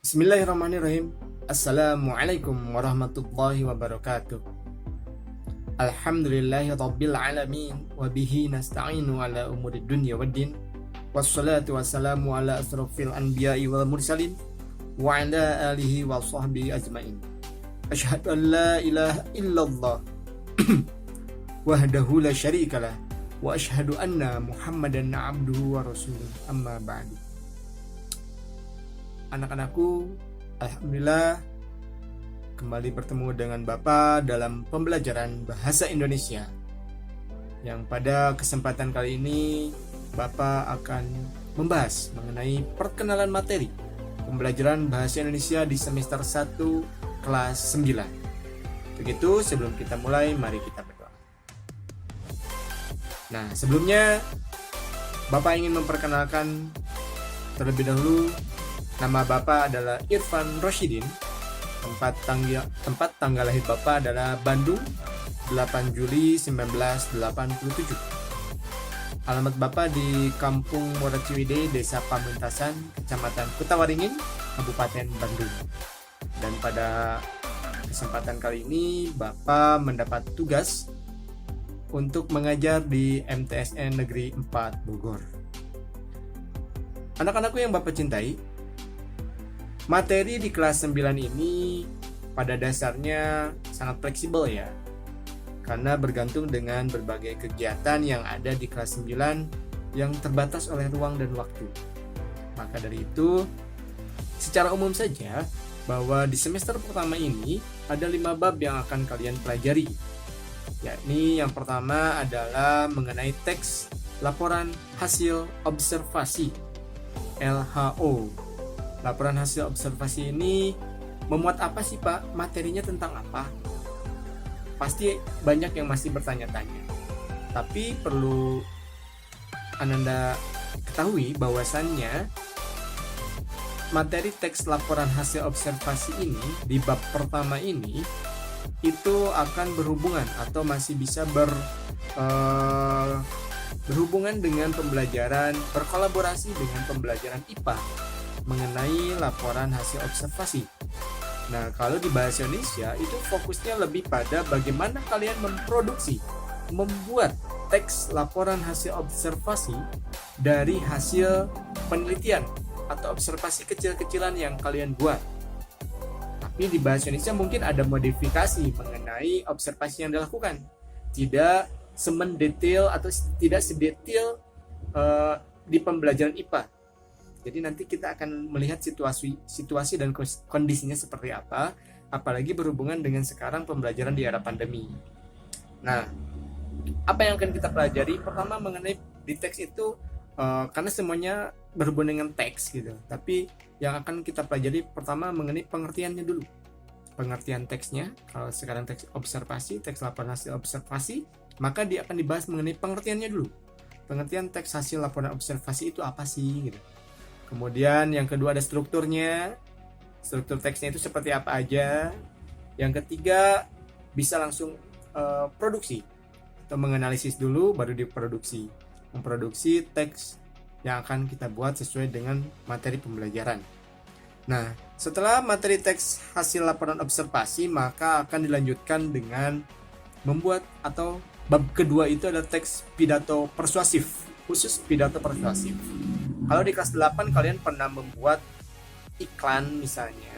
Bismillahirrahmanirrahim. Assalamualaikum warahmatullahi wabarakatuh. Alhamdulillahi rabbil alamin. Wabihi nasta'inu ala umuri dunya waddin. Wassalatu wassalamu ala asrafil anbiya'i wal mursalin. Wa ala alihi wa sahbihi ajmain. Ashhadu an la ilaha illallah wahdahu la syarikalah. Wa ashhadu anna muhammadan abduhu wa rasuluh. Amma ba'du. Anak-anakku, alhamdulillah kembali bertemu dengan Bapak dalam pembelajaran bahasa Indonesia. Yang pada kesempatan kali ini Bapak akan membahas mengenai perkenalan materi pembelajaran bahasa Indonesia di semester 1 kelas 9. Begitu, sebelum kita mulai mari kita berdoa. Nah, sebelumnya Bapak ingin memperkenalkan terlebih dahulu. Nama Bapak adalah Irfan Rosyidin. Tempat tanggal lahir Bapak adalah Bandung, 8 Juli 1987. Alamat Bapak di Kampung Moraciwidey, Desa Pamentasan, Kecamatan Kutawaringin, Kabupaten Bandung. Dan pada kesempatan kali ini Bapak mendapat tugas untuk mengajar di MTSN Negeri 4 Bogor. Anak-anakku yang Bapak cintai, materi di kelas 9 ini pada dasarnya sangat fleksibel ya, karena bergantung dengan berbagai kegiatan yang ada di kelas 9 yang terbatas oleh ruang dan waktu. Maka dari itu, secara umum saja bahwa di semester pertama ini ada 5 bab yang akan kalian pelajari. Yakni yang pertama adalah mengenai teks laporan hasil observasi LHO. Laporan hasil observasi ini memuat apa sih Pak? Materinya tentang apa? Pasti banyak yang masih bertanya-tanya. Tapi perlu Ananda ketahui bahwasannya materi teks laporan hasil observasi ini di bab pertama ini itu akan berhubungan atau masih bisa berhubungan dengan pembelajaran, berkolaborasi dengan pembelajaran IPA mengenai laporan hasil observasi. Nah, kalau di bahasa Indonesia itu fokusnya lebih pada bagaimana kalian membuat teks laporan hasil observasi dari hasil penelitian atau observasi kecil-kecilan yang kalian buat. Tapi di bahasa Indonesia mungkin ada modifikasi mengenai observasi yang dilakukan. Tidak semendetail atau tidak sedetail di pembelajaran IPA. Jadi nanti kita akan melihat situasi dan kondisinya seperti apa, apalagi berhubungan dengan sekarang pembelajaran di era pandemi. Nah, apa yang akan kita pelajari? Pertama mengenai di teks itu, karena semuanya berhubungan dengan teks gitu. Tapi yang akan kita pelajari pertama mengenai pengertiannya dulu. Pengertian teksnya, kalau sekarang teks observasi, teks laporan hasil observasi, maka dia akan dibahas mengenai pengertiannya dulu. Pengertian teks hasil laporan observasi itu apa sih gitu. Kemudian yang kedua ada strukturnya. Struktur teksnya itu seperti apa aja. Yang ketiga bisa langsung produksi atau menganalisis dulu baru diproduksi. Memproduksi teks yang akan kita buat sesuai dengan materi pembelajaran. Nah, setelah materi teks hasil laporan observasi, maka akan dilanjutkan dengan membuat atau bab kedua itu adalah teks pidato persuasif, khusus pidato persuasif. Kalau di kelas 8 kalian pernah membuat iklan misalnya,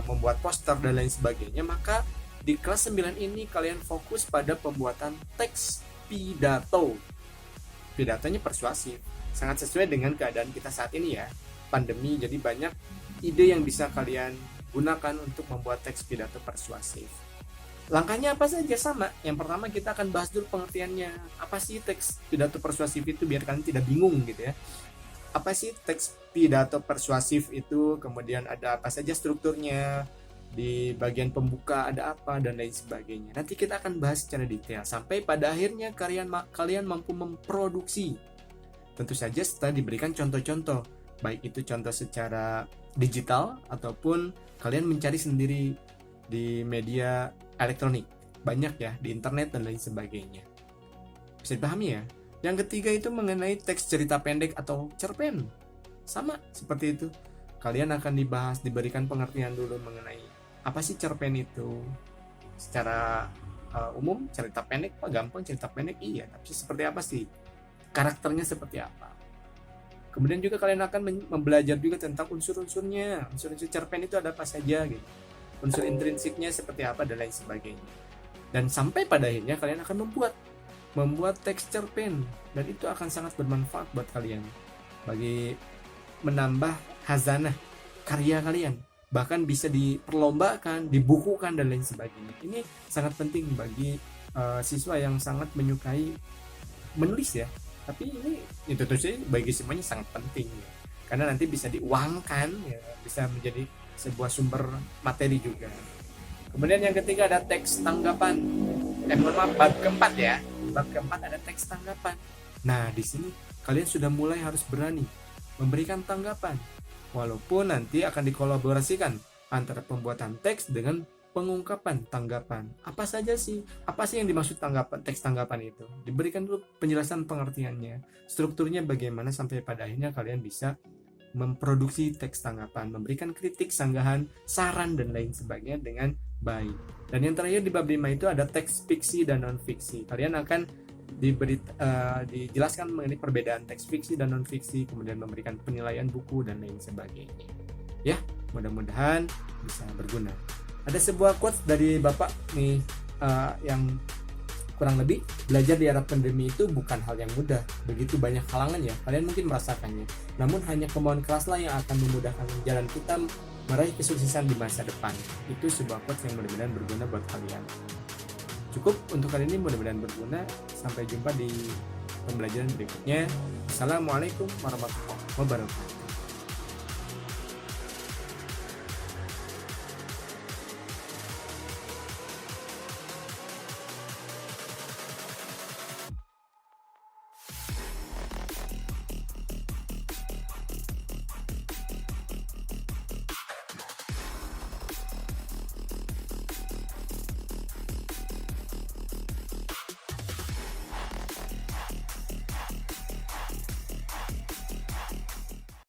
membuat poster dan lain sebagainya, maka di kelas 9 ini kalian fokus pada pembuatan teks pidato. Pidatonya persuasif, sangat sesuai dengan keadaan kita saat ini ya, pandemi, jadi banyak ide yang bisa kalian gunakan untuk membuat teks pidato persuasif. Langkahnya apa saja sama. Yang pertama kita akan bahas dulu pengertiannya. Apa sih teks pidato persuasif itu biar kalian tidak bingung gitu ya. Apa sih teks pidato persuasif itu, kemudian ada apa saja strukturnya, di bagian pembuka ada apa, dan lain sebagainya. Nanti kita akan bahas secara detail sampai pada akhirnya kalian mampu memproduksi. Tentu saja setelah diberikan contoh-contoh, baik itu contoh secara digital ataupun kalian mencari sendiri di media elektronik, banyak ya di internet dan lain sebagainya. Bisa dipahami ya? Yang ketiga itu mengenai teks cerita pendek atau cerpen. Sama seperti itu. kalian akan diberikan pengertian dulu mengenai apa sih cerpen itu secara umum. Cerita pendek Pak, gampang cerita pendek, iya, tapi seperti apa sih karakternya, seperti apa. Kemudian juga kalian akan belajar juga tentang unsur-unsurnya, unsur-unsur cerpen itu ada apa saja gitu, unsur intrinsiknya seperti apa dan lain sebagainya. Dan sampai pada akhirnya kalian akan membuat teks cerpen, dan itu akan sangat bermanfaat buat kalian bagi menambah hazanah karya kalian, bahkan bisa diperlombakan, dibukukan dan lain sebagainya. Ini sangat penting bagi siswa yang sangat menyukai menulis ya. Tapi ini itu tuh sih bagi semuanya sangat penting ya. Karena nanti bisa diuangkan ya, bisa menjadi sebuah sumber materi juga. Kemudian yang ketiga ada teks tanggapan. Bab keempat ya. Bab keempat ada teks tanggapan. Nah, di sini kalian sudah mulai harus berani memberikan tanggapan. Walaupun nanti akan dikolaborasikan antara pembuatan teks dengan pengungkapan tanggapan. Apa saja sih? Apa sih yang dimaksud teks tanggapan itu? Diberikan dulu penjelasan pengertiannya, strukturnya bagaimana sampai pada akhirnya kalian bisa memproduksi teks tanggapan, memberikan kritik, sanggahan, saran dan lain sebagainya dengan baik. Dan yang terakhir di bab 5 itu ada teks fiksi dan non fiksi. Kalian akan dijelaskan mengenai perbedaan teks fiksi dan non fiksi, kemudian memberikan penilaian buku dan lain sebagainya. Ya, mudah-mudahan bisa berguna. Ada sebuah quotes dari Bapak nih yang kurang lebih, belajar di era pandemi itu bukan hal yang mudah. Begitu banyak halangan ya, kalian mungkin merasakannya. Namun hanya kemauan keraslah yang akan memudahkan jalan kita meraih kesuksesan di masa depan. Itu sebuah quotes yang mudah-mudahan berguna buat kalian. Cukup untuk kali ini, mudah-mudahan berguna. Sampai jumpa di pembelajaran berikutnya. Assalamualaikum warahmatullahi wabarakatuh.